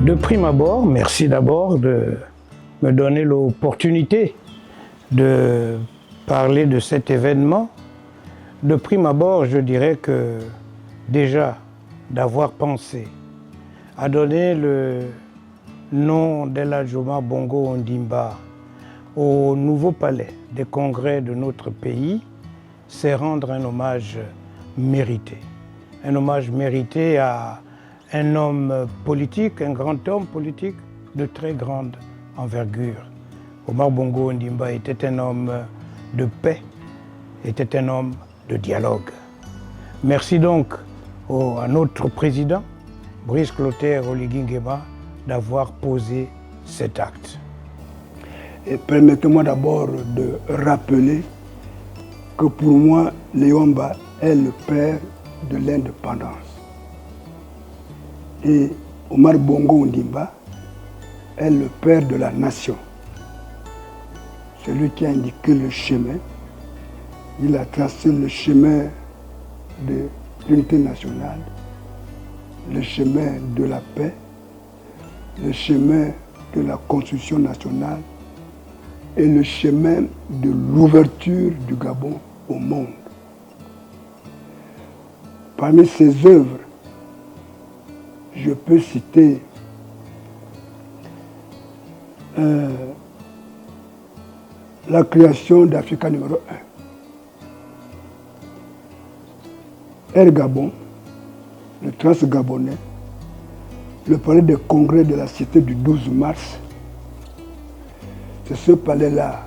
De prime abord, merci d'abord de me donner l'opportunité de parler de cet événement. De prime abord, je dirais que déjà d'avoir pensé à donner le nom d'Elhadji Omar Bongo Ondimba au nouveau palais des congrès de notre pays, c'est rendre un hommage mérité. Un hommage mérité à un homme politique, un grand homme politique de très grande envergure. Omar Bongo Ondimba était un homme de paix, était un homme de dialogue. Merci donc à notre président, Brice Clotaire Oligui Nguema, d'avoir posé cet acte. Et permettez-moi d'abord de rappeler que pour moi, Léomba est le père de l'indépendance. Et Omar Bongo Ondimba est le père de la nation. Celui qui a indiqué le chemin. Il a tracé le chemin de l'unité nationale, le chemin de la paix, le chemin de la construction nationale et le chemin de l'ouverture du Gabon au monde. Parmi ses œuvres, je peux citer la création d'Africa numéro 1. Air Gabon, le Trans-Gabonais, le palais des congrès de la cité du 12 mars. C'est ce palais-là.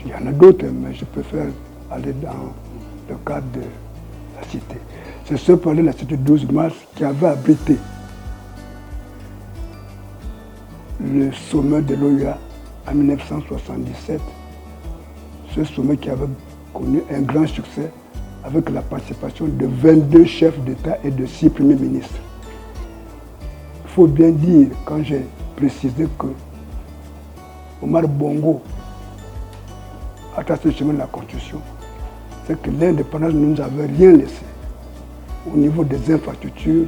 Il y en a d'autres, mais je préfère aller dans le cadre de la cité. C'est ce palais de la cité du 12 mars qui avait abrité le sommet de l'OUA en 1977. Ce sommet qui avait connu un grand succès avec la participation de 22 chefs d'État et de 6 premiers ministres. Il faut bien dire, quand j'ai précisé que Omar Bongo a tracé le chemin de la Constitution, c'est que l'indépendance ne nous avait rien laissé au niveau des infrastructures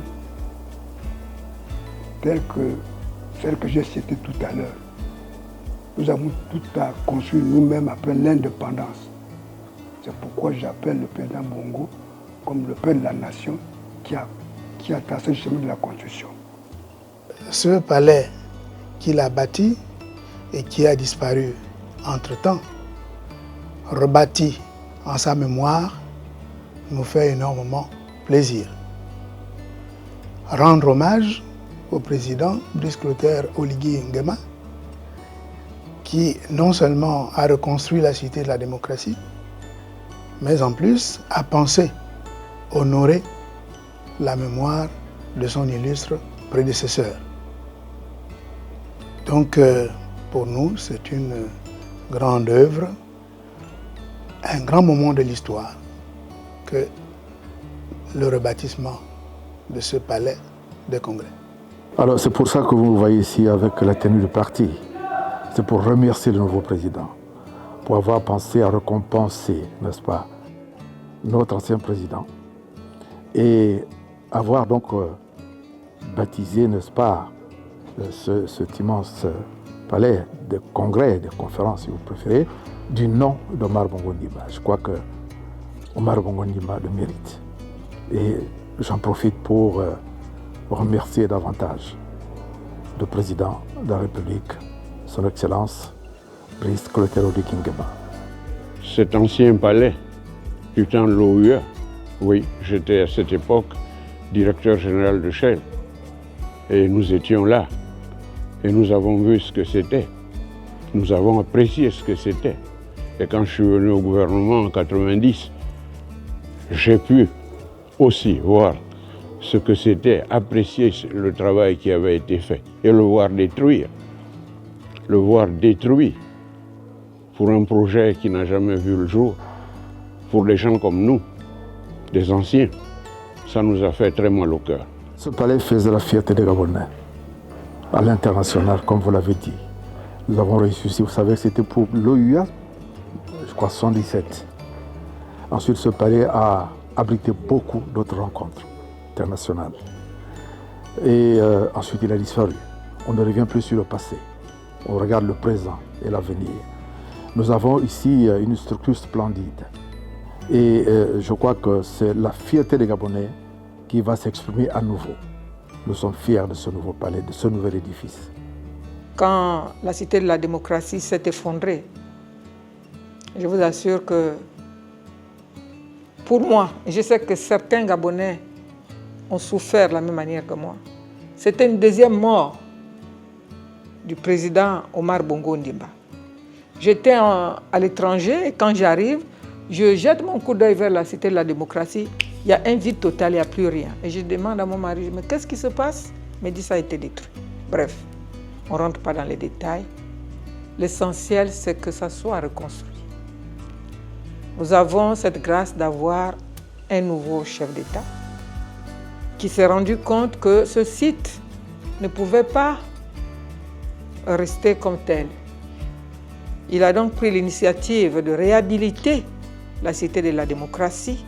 telles que celles que j'ai citées tout à l'heure. Nous avons tout à construire nous-mêmes après l'indépendance. C'est pourquoi j'appelle le président Bongo comme le père de la nation qui a tracé le chemin de la Constitution. Ce palais qu'il a bâti et qui a disparu entre-temps, rebâti en sa mémoire, nous fait énormément plaisir. Rendre hommage au président Brice Clotaire Oligui Nguema, qui non seulement a reconstruit la cité de la démocratie, mais en plus a pensé honorer la mémoire de son illustre prédécesseur. Donc pour nous, c'est une grande œuvre, un grand moment de l'histoire que le rebâtissement de ce palais des congrès. Alors c'est pour ça que vous voyez ici avec la tenue du parti. C'est pour remercier le nouveau président, pour avoir pensé à récompenser, n'est-ce pas, notre ancien président et avoir donc baptisé, n'est-ce pas, cet immense palais de congrès, de conférences, si vous préférez, du nom d'Omar Bongo Ondimba. Je crois que Omar Bongo Ondimba le mérite. Et j'en profite pour remercier davantage le président de la République, son Excellence, Brice Clotaire Oligui Nguema. Cet ancien palais du temps de l'OUA, oui, j'étais à cette époque directeur général de Shell. Et nous étions là. Et nous avons vu ce que c'était. Nous avons apprécié ce que c'était. Et quand je suis venu au gouvernement en 90, j'ai pu aussi voir ce que c'était, apprécier le travail qui avait été fait et le voir détruire. Le voir détruit pour un projet qui n'a jamais vu le jour, pour des gens comme nous, des anciens, ça nous a fait très mal au cœur. Ce palais faisait la fierté des Gabonais à l'international, comme vous l'avez dit. Nous avons réussi, vous savez, c'était pour l'OUA, je crois 77. Ensuite, ce palais a abrité beaucoup d'autres rencontres internationales. Et ensuite, il a disparu. On ne revient plus sur le passé. On regarde le présent et l'avenir. Nous avons ici une structure splendide. Et je crois que c'est la fierté des Gabonais qui va s'exprimer à nouveau. Nous sommes fiers de ce nouveau palais, de ce nouvel édifice. Quand la cité de la démocratie s'est effondrée, je vous assure que pour moi, et je sais que certains Gabonais ont souffert de la même manière que moi, c'était une deuxième mort du président Omar Bongo Ondimba. J'étais à l'étranger et quand j'arrive, je jette mon coup d'œil vers la cité de la démocratie. Il y a un vide total, il n'y a plus rien. Et je demande à mon mari, mais qu'est-ce qui se passe? Il me dit, ça a été détruit. Bref, on ne rentre pas dans les détails. L'essentiel, c'est que ça soit reconstruit. Nous avons cette grâce d'avoir un nouveau chef d'État qui s'est rendu compte que ce site ne pouvait pas rester comme tel. Il a donc pris l'initiative de réhabiliter la cité de la démocratie.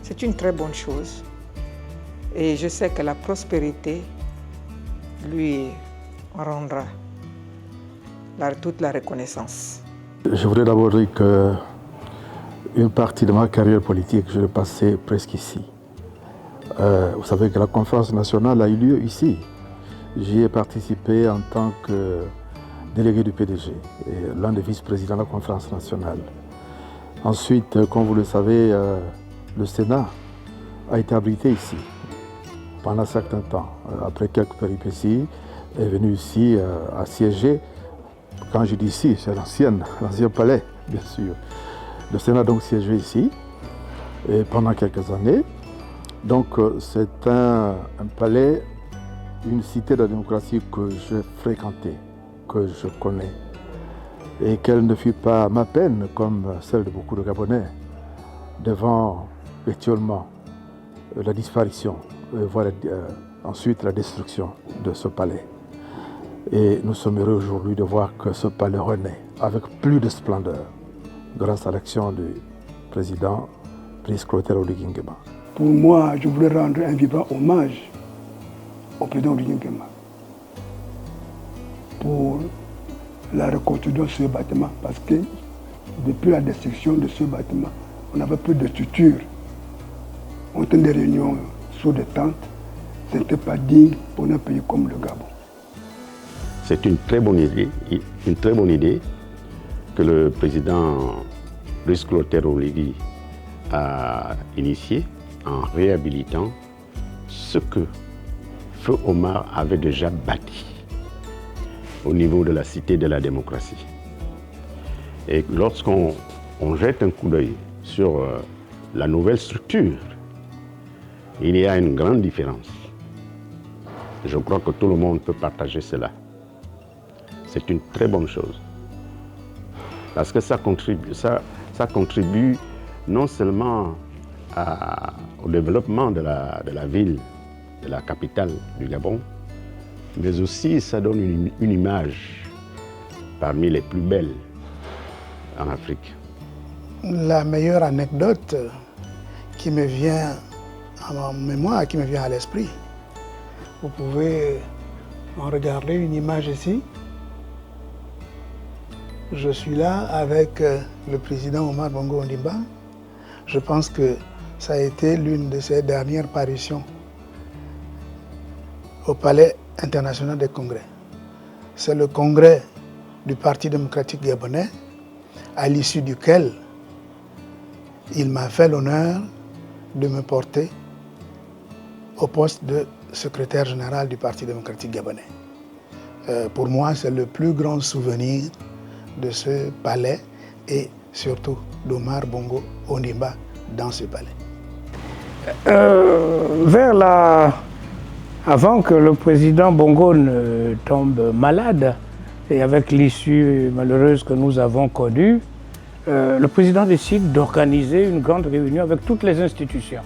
C'est une très bonne chose. Et je sais que la prospérité lui rendra toute la reconnaissance. Je voudrais d'abord dire qu'une partie de ma carrière politique, je l'ai passée presque ici. Vous savez que la conférence nationale a eu lieu ici. J'y ai participé en tant que délégué du PDG et l'un des vice-présidents de la conférence nationale. Ensuite, comme vous le savez, le Sénat a été abrité ici pendant un certain temps. Après quelques péripéties, est venu ici à siéger. Quand je dis ici, c'est l'ancien palais, bien sûr. Le Sénat a donc siégé ici et pendant quelques années. Donc c'est un palais, une cité de la démocratie que j'ai fréquentée, que je connais. Et quelle ne fut pas ma peine, comme celle de beaucoup de Gabonais, devant actuellement la disparition, voire ensuite la destruction de ce palais. Et nous sommes heureux aujourd'hui de voir que ce palais renaît avec plus de splendeur grâce à l'action du président Brice Clotaire Oligui Nguema. Pour moi, je voulais rendre un vibrant hommage au président Oligui Nguema pour la reconstruction de ce bâtiment, parce que depuis la destruction de ce bâtiment, on n'avait plus de structure. On tenait des réunions sous des tentes, ce n'était pas digne pour un pays comme le Gabon. C'est une très bonne idée que le président Brice Clotaire Oligui a initiée en réhabilitant ce que Feu Omar avait déjà bâti au niveau de la cité de la démocratie. Et lorsqu'on jette un coup d'œil sur la nouvelle structure, il y a une grande différence. Je crois que tout le monde peut partager cela. C'est une très bonne chose. Parce que ça contribue non seulement au développement de la ville, de la capitale du Gabon, mais aussi ça donne une image parmi les plus belles en Afrique. La meilleure anecdote qui me vient en mémoire, qui me vient à l'esprit, vous pouvez en regarder une image ici. Je suis là avec le président Omar Bongo Ondimba. Je pense que ça a été l'une de ses dernières parutions au Palais international des congrès. C'est le congrès du Parti démocratique gabonais, à l'issue duquel il m'a fait l'honneur de me porter au poste de secrétaire général du Parti démocratique gabonais. Pour moi, c'est le plus grand souvenir de ce palais et surtout d'Omar Bongo Ondimba dans ce palais. Avant que le président Bongo ne tombe malade, et avec l'issue malheureuse que nous avons connue, le président décide d'organiser une grande réunion avec toutes les institutions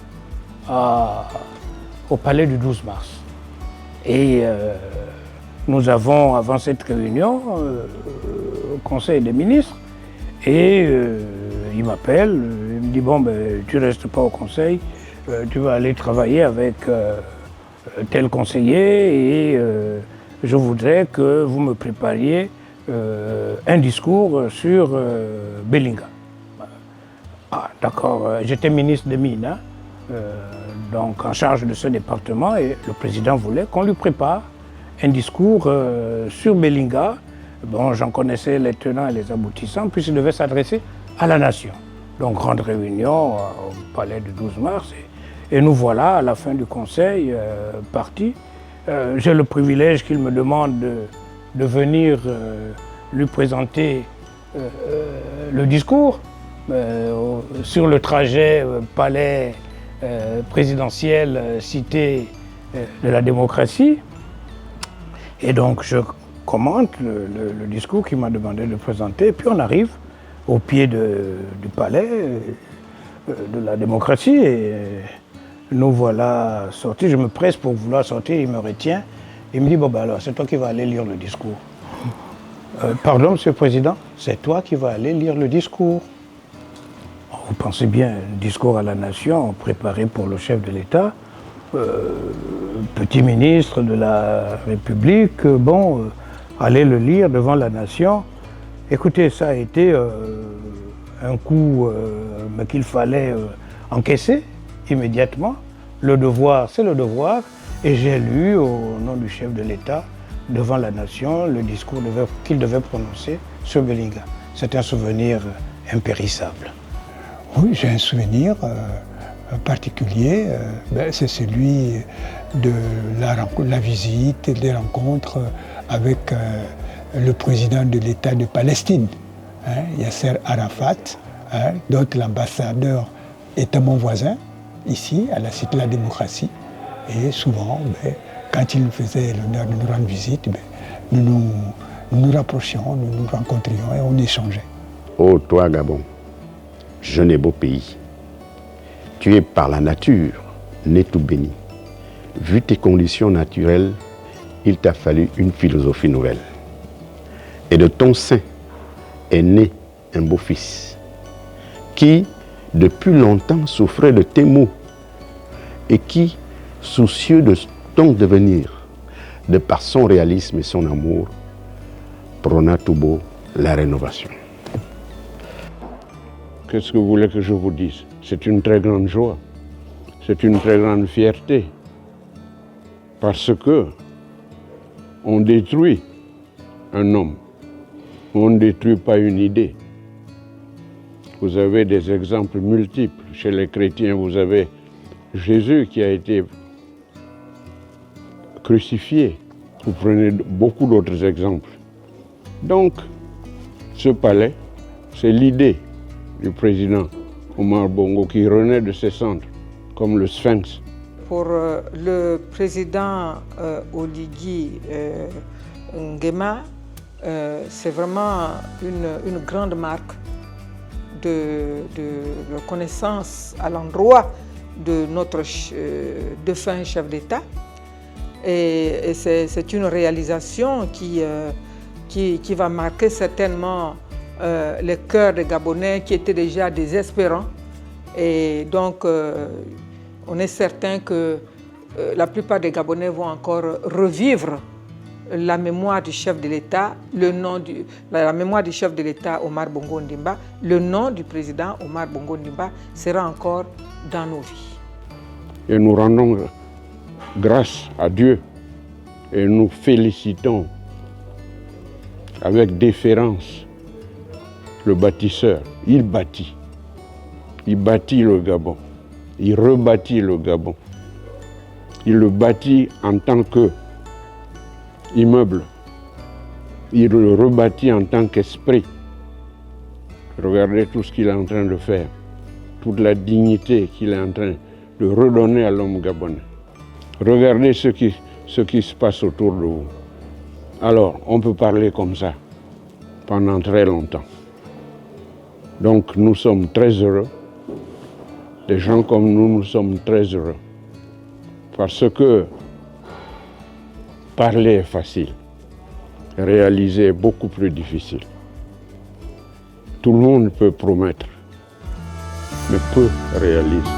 au palais du 12 mars. Et nous avons, avant cette réunion, au Conseil des ministres, et il m'appelle, il me dit « Bon, ben, tu ne restes pas au Conseil, tu vas aller travailler avec tel conseiller et je voudrais que vous me prépariez un discours sur Belinga. Ah, d'accord, j'étais ministre des Mines, hein, donc en charge de ce département, et le président voulait qu'on lui prépare un discours sur Belinga. Bon, j'en connaissais les tenants et les aboutissants, puisqu'il devait s'adresser à la nation. Donc, grande réunion au palais du 12 mars, et nous voilà à la fin du conseil partis. J'ai le privilège qu'il me demande de venir lui présenter le discours sur le trajet palais présidentiel, cité de la démocratie. Et donc je commente le discours qu'il m'a demandé de présenter, et puis on arrive au pied du palais de la démocratie, et nous voilà sortis. Je me presse pour vouloir sortir, il me retient. Il me dit, bon ben alors, c'est toi qui vas aller lire le discours. Pardon, Monsieur le Président, c'est toi qui vas aller lire le discours. Vous pensez bien, un discours à la nation préparé pour le chef de l'État, petit ministre de la République, aller le lire devant la nation. Écoutez, ça a été un coup mais qu'il fallait encaisser immédiatement. Le devoir, c'est le devoir. Et j'ai lu au nom du chef de l'État, devant la nation, le discours qu'il devait prononcer sur Belinga. C'est un souvenir impérissable. Oui, j'ai un souvenir particulier. C'est celui de la visite et des rencontres avec le président de l'État de Palestine, Yasser Arafat, dont l'ambassadeur était mon voisin, ici, à la Cité de la Démocratie. Et souvent, quand il faisait l'honneur de nous rendre visite, nous nous rapprochions, nous nous rencontrions et on échangeait. Oh, toi, Gabon, jeune et beau pays, tu es par la nature né tout béni. Vu tes conditions naturelles, il t'a fallu une philosophie nouvelle. Et de ton sein est né un beau fils qui, depuis longtemps, souffrait de tes maux et qui, soucieux de ton devenir, de par son réalisme et son amour, prôna tout beau la rénovation. Qu'est-ce que vous voulez que je vous dise? C'est une très grande joie, c'est une très grande fierté, parce que on détruit un homme, on ne détruit pas une idée. Vous avez des exemples multiples. Chez les chrétiens, vous avez Jésus qui a été crucifié. Vous prenez beaucoup d'autres exemples. Donc, ce palais, c'est l'idée du président Omar Bongo qui renaît de ses cendres, comme le Sphinx. Pour le président Oligui Nguema, c'est vraiment une grande marque de reconnaissance à l'endroit de notre défunt chef d'État. Et c'est une réalisation qui va marquer certainement les cœurs des Gabonais qui étaient déjà désespérants. Et donc, on est certain que la plupart des Gabonais vont encore revivre la mémoire du chef de l'État, la mémoire du chef de l'État Omar Bongo Ondimba, le nom du président Omar Bongo Ondimba sera encore dans nos vies. Et nous rendons grâce à Dieu et nous félicitons avec déférence le bâtisseur. Il bâtit le Gabon, il rebâtit le Gabon, il le bâtit en tant qu'immeuble, il le rebâtit en tant qu'esprit. Regardez tout ce qu'il est en train de faire, toute la dignité qu'il est en train de redonner à l'homme gabonais. Regardez ce qui se passe autour de vous. Alors, on peut parler comme ça pendant très longtemps. Donc, nous sommes très heureux. Des gens comme nous sommes très heureux. Parce que parler est facile, réaliser est beaucoup plus difficile. Tout le monde peut promettre, mais peu réalise.